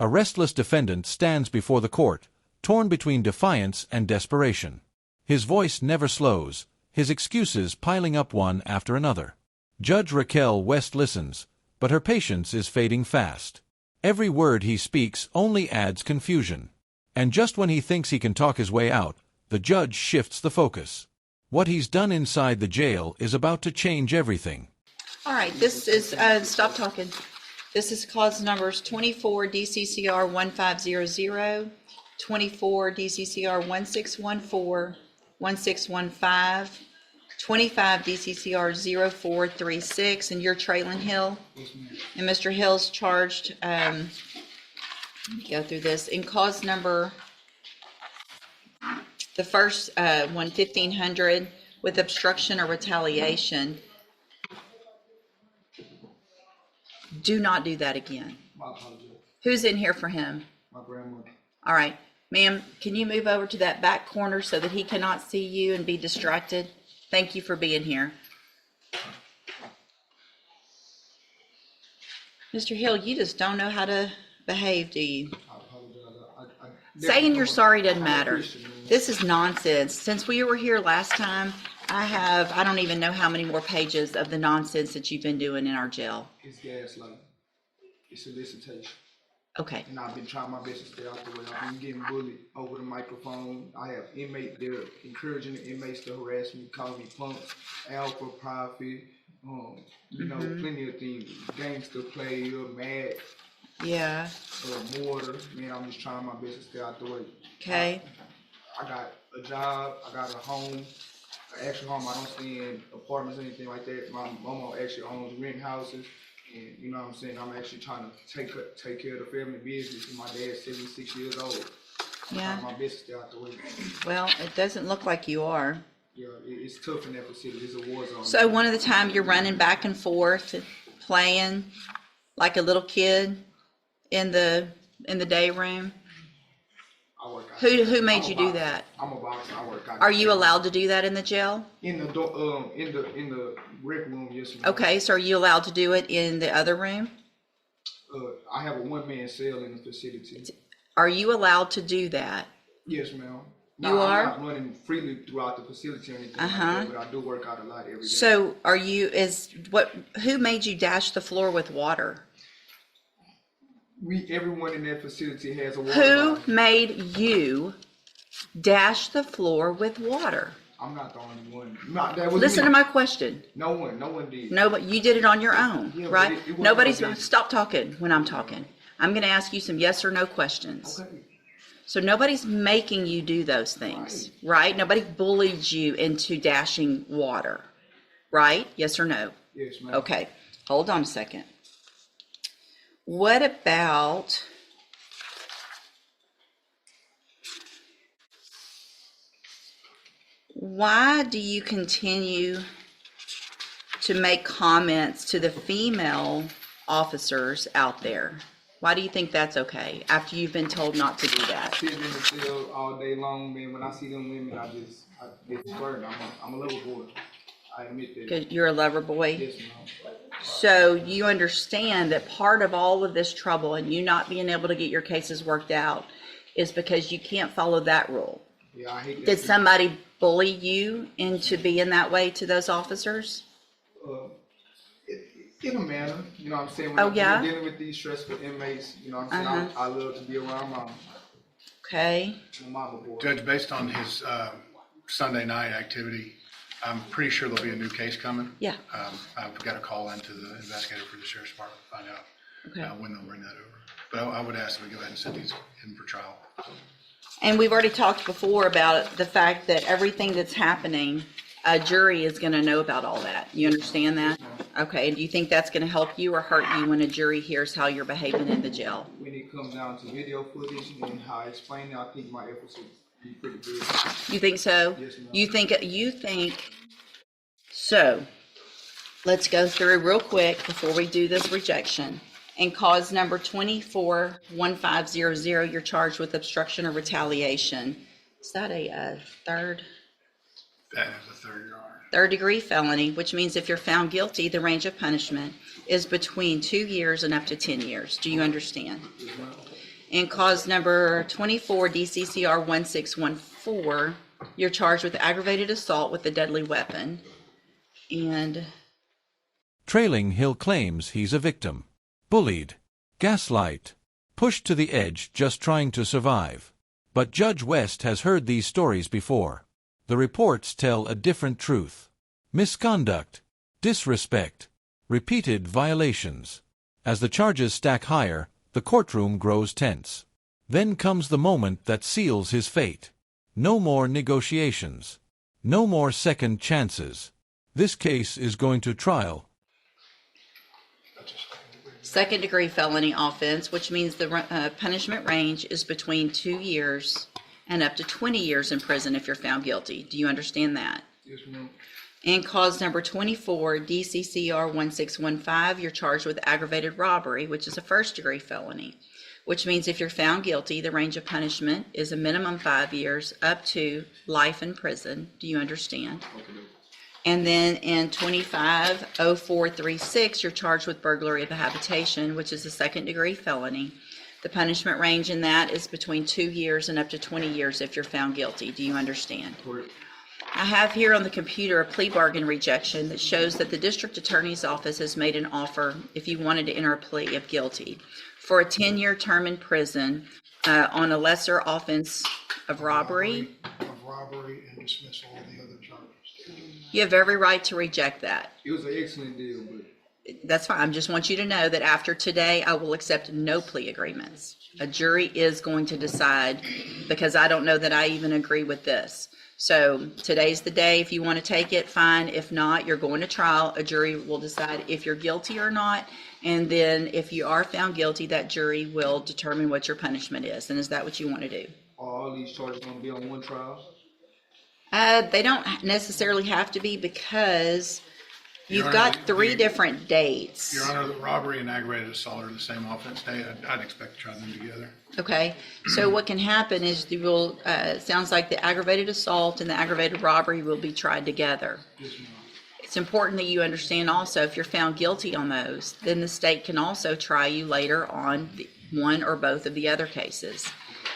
A restless defendant stands before the court, torn between defiance and desperation. His voice never slows, his excuses piling up one after another. Judge Raquel West listens, but her patience is fading fast. Every word he speaks only adds confusion. And just when he thinks he can talk his way out, the judge shifts the focus. What he's done inside the jail is about to change everything. All right, this is, stop talking. This is cause numbers 24 DCCR 1500, 24 DCCR 1614, 1615, 25 DCCR 0436, and you're Traylon Hill. And Mr. Hill's charged, let me go through this, in cause number, the first one, 1500, with obstruction or retaliation. Do not do that again. My apologies. Who's in here for him? My grandmother. All right, ma'am, can you move over to that back corner so that he cannot see you and be distracted? Thank you for being here. Mr. Hill, you just don't know how to behave, do you? I apologize. Saying you're sorry doesn't matter. This is nonsense. Since we were here last time, I don't even know how many more pages of the nonsense that you've been doing in our jail. It's gaslighting. It's solicitation. Okay. And I've been trying my best to stay out the way. I've been getting bullied over the microphone. I have inmates, they're encouraging the inmates to harass me, calling me punks, alpha, profit, you know, plenty of things. Gangster player, mad. Yeah. Mortar. Man, I'm just trying my best to stay out the way. Okay. I got a job, I got a home, an actual home. I don't stay in apartments or anything like that. My mama actually owns rent houses. And you know what I'm saying? I'm actually trying to take care of the family business. And my dad's 76 years old. Yeah. My best to stay out the way. Well, it doesn't look like you are. Yeah, it's tough in that facility. It's a war zone. So one of the time you're running back and forth, playing like a little kid in the day room. I work out. Who made you do that? I'm a boxer. I work out. Are you allowed to do that in the jail? In the rec room, yes, ma'am. Okay, so are you allowed to do it in the other room? I have a one-man cell in the facility. Are you allowed to do that? Yes, ma'am. You are? I'm not running freely throughout the facility or anything like that, but I do work out a lot every day. So who made you dash the floor with water? Everyone in that facility has a water Who bottle. made you dash the floor with water? I'm not the only one. That was Listen me. to my question. No one did. No, but you did it on your own, Yeah, right? but it Nobody's wasn't stop talking when I'm talking. I'm going to ask you some yes or no questions. Okay. So nobody's making you do those things, right? Nobody bullied you into dashing water, right? Yes or no? Yes, ma'am. Okay, hold on a second. What about why do you continue to make comments to the female officers out there? Why do you think that's okay after you've been told not to do that? Sitting in the cell all day long, man. When I see them women, I get squirted. I'm a little boy. I admit that. Because you're a lover boy. Yes, ma'am. So you understand that part of all of this trouble and you not being able to get your cases worked out is because you can't follow that rule. Yeah, I hate that. Did somebody bully you into being that way to those officers? In a manner, you know what I'm saying? When I'm dealing with these stressful inmates, you know what I'm saying? I love to be around mama. Okay. I'm a mama boy. Judge, based on his Sunday night activity, I'm pretty sure there'll be a new case coming. Yeah. I've got a call into the investigator for the sheriff's department to find out when they'll bring that over. But I would ask that we go ahead and set these in for trial. And we've already talked before about the fact that everything that's happening, a jury is going to know about all that. You understand that? Okay. And do you think that's going to help you or hurt you when a jury hears how you're behaving in the jail? When it comes down to video footage and how I explain it, I think my efforts will be pretty good. You think so? Yes, ma'am. You think so. Let's go through real quick before we do this rejection. In cause number 24-1500, you're charged with obstruction or retaliation. Is that a third? That is a third, Your Honor. Third degree felony, which means if you're found guilty, the range of punishment is between 2 years and up to 10 years. Do you understand? In cause number 24 DCCR 1614, you're charged with aggravated assault with a deadly weapon. And Trailing Hill claims he's a victim. Bullied, gaslight, pushed to the edge just trying to survive. But Judge West has heard these stories before. The reports tell a different truth. Misconduct, disrespect, repeated violations. As the charges stack higher, the courtroom grows tense. Then comes the moment that seals his fate. No more negotiations. No more second chances. This case is going to trial. second-degree felony offense, which means the punishment range is between 2 years and up to 20 years in prison if you're found guilty. Do you understand that? Yes, ma'am. And cause number 24, DCCR 1615, you're charged with aggravated robbery, which is a first-degree felony, which means if you're found guilty, the range of punishment is a minimum 5 years up to life in prison. Do you understand? Okay. And then in 250436, you're charged with burglary of a habitation, which is a second-degree felony. The punishment range in that is between 2 years and up to 20 years if you're found guilty. Do you understand? Correct. I have here on the computer a plea bargain rejection that shows that the district attorney's office has made an offer, if you wanted to enter a plea of guilty, for a 10-year term in prison on a lesser offense of robbery. Of robbery and dismissal of the other charges. You have every right to reject that. It was an excellent deal, but That's fine. I just want you to know that after today, I will accept no plea agreements. A jury is going to decide, because I don't know that I even agree with this. So today's the day. If you want to take it, fine. If not, you're going to trial. A jury will decide if you're guilty or not. And then if you are found guilty, that jury will determine what your punishment is. And is that what you want to do? are all these charges going to be on one trial? They don't necessarily have to be, because you've Your got Honor, 3 different dates. Your Honor, the robbery and aggravated assault are the same offense day. I'd expect to try them together. Okay, so what can happen is you will, sounds like the aggravated assault and the aggravated robbery will be tried together. Yes, ma'am. It's important that you understand also, if you're found guilty on those, then the state can also try you later on one or both of the other cases.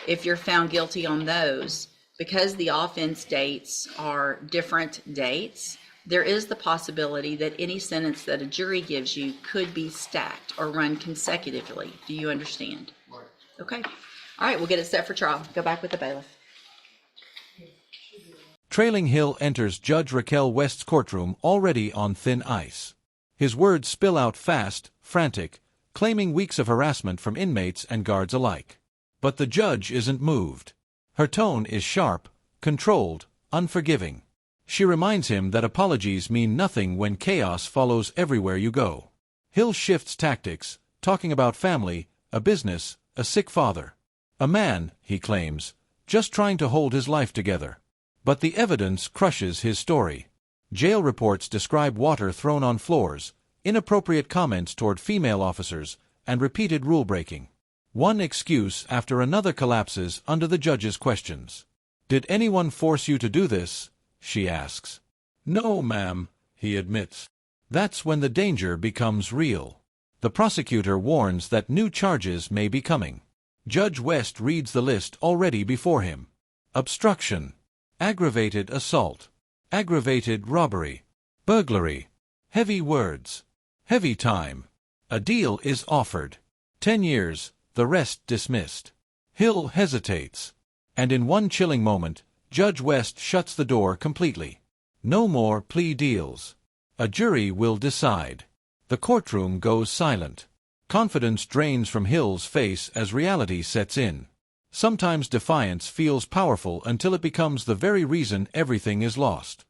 If you're found guilty on those, because the offense dates are different dates, there is the possibility that any sentence that a jury gives you could be stacked or run consecutively. Do you understand? Right. Okay. All right, we'll get it set for trial. Go back with the bailiff. Trailing Hill enters Judge Raquel West's courtroom already on thin ice. His words spill out fast, frantic, claiming weeks of harassment from inmates and guards alike. But the judge isn't moved. Her tone is sharp, controlled, unforgiving. She reminds him that apologies mean nothing when chaos follows everywhere you go. Hill shifts tactics, talking about family, a business, a sick father. A man, he claims, just trying to hold his life together. But the evidence crushes his story. Jail reports describe water thrown on floors, inappropriate comments toward female officers, and repeated rule-breaking. One excuse after another collapses under the judge's questions. "Did anyone force you to do this?" she asks. "No, ma'am," he admits. That's when the danger becomes real. The prosecutor warns that new charges may be coming. Judge West reads the list already before him. Obstruction, aggravated assault, aggravated robbery, burglary, heavy words, heavy time. A deal is offered. 10 years, the rest dismissed. Hill hesitates. And in one chilling moment, Judge West shuts the door completely. No more plea deals. A jury will decide. The courtroom goes silent. Confidence drains from Hill's face as reality sets in. Sometimes defiance feels powerful until it becomes the very reason everything is lost.